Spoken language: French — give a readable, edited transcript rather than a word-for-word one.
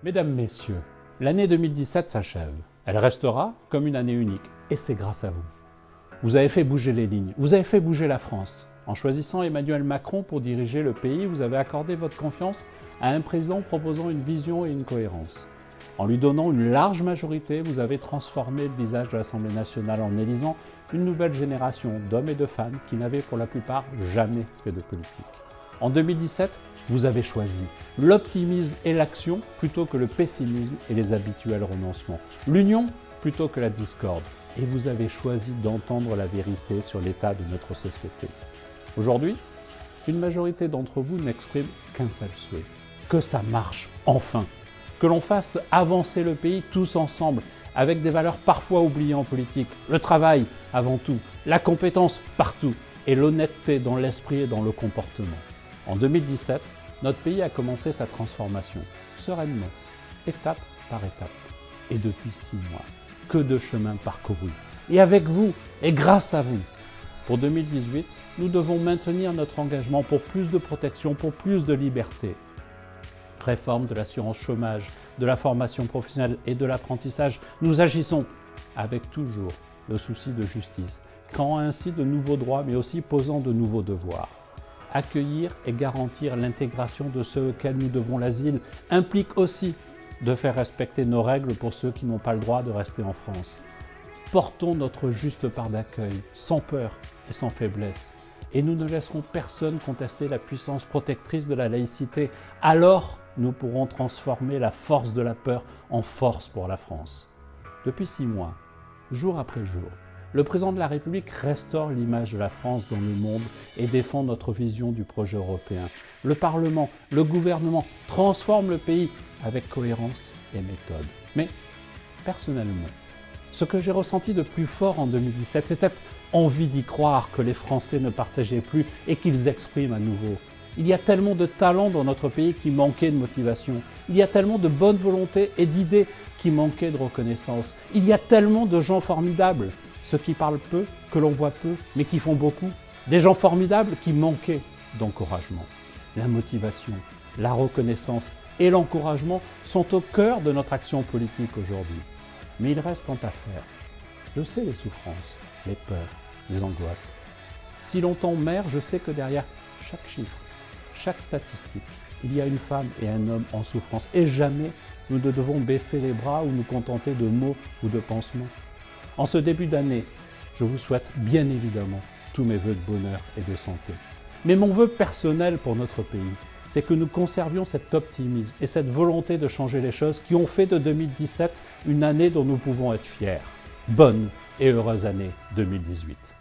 Mesdames, Messieurs, l'année 2017 s'achève. Elle restera comme une année unique, et c'est grâce à vous. Vous avez fait bouger les lignes, vous avez fait bouger la France. En choisissant Emmanuel Macron pour diriger le pays, vous avez accordé votre confiance à un président proposant une vision et une cohérence. En lui donnant une large majorité, vous avez transformé le visage de l'Assemblée nationale en élisant une nouvelle génération d'hommes et de femmes qui n'avaient pour la plupart jamais fait de politique. En 2017, vous avez choisi l'optimisme et l'action plutôt que le pessimisme et les habituels renoncements. L'union plutôt que la discorde. Et vous avez choisi d'entendre la vérité sur l'état de notre société. Aujourd'hui, une majorité d'entre vous n'exprime qu'un seul souhait. Que ça marche enfin. Que l'on fasse avancer le pays tous ensemble, avec des valeurs parfois oubliées en politique. Le travail avant tout, la compétence partout et l'honnêteté dans l'esprit et dans le comportement. En 2017, notre pays a commencé sa transformation, sereinement, étape par étape. Et depuis 6 mois, que de chemin parcouru. Et avec vous, et grâce à vous. Pour 2018, nous devons maintenir notre engagement pour plus de protection, pour plus de liberté. Réforme de l'assurance chômage, de la formation professionnelle et de l'apprentissage. Nous agissons avec toujours le souci de justice, créant ainsi de nouveaux droits, mais aussi posant de nouveaux devoirs. Accueillir et garantir l'intégration de ceux auxquels nous devons l'asile implique aussi de faire respecter nos règles pour ceux qui n'ont pas le droit de rester en France. Portons notre juste part d'accueil, sans peur et sans faiblesse. Et nous ne laisserons personne contester la puissance protectrice de la laïcité. Alors, nous pourrons transformer la force de la peur en force pour la France. Depuis 6 mois, jour après jour, le président de la République restaure l'image de la France dans le monde et défend notre vision du projet européen. Le Parlement, le gouvernement transforment le pays avec cohérence et méthode. Mais, personnellement, ce que j'ai ressenti de plus fort en 2017, c'est cette envie d'y croire que les Français ne partageaient plus et qu'ils expriment à nouveau. Il y a tellement de talents dans notre pays qui manquaient de motivation. Il y a tellement de bonne volonté et d'idées qui manquaient de reconnaissance. Il y a tellement de gens formidables, ceux qui parlent peu, que l'on voit peu, mais qui font beaucoup. Des gens formidables qui manquaient d'encouragement. La motivation, la reconnaissance et l'encouragement sont au cœur de notre action politique aujourd'hui. Mais il reste tant à faire. Je sais les souffrances, les peurs, les angoisses. Si longtemps mère, je sais que derrière chaque chiffre, chaque statistique, il y a une femme et un homme en souffrance. Et jamais nous ne devons baisser les bras ou nous contenter de mots ou de pansements. En ce début d'année, je vous souhaite bien évidemment tous mes vœux de bonheur et de santé. Mais mon vœu personnel pour notre pays, c'est que nous conservions cet optimisme et cette volonté de changer les choses qui ont fait de 2017 une année dont nous pouvons être fiers. Bonne et heureuse année 2018.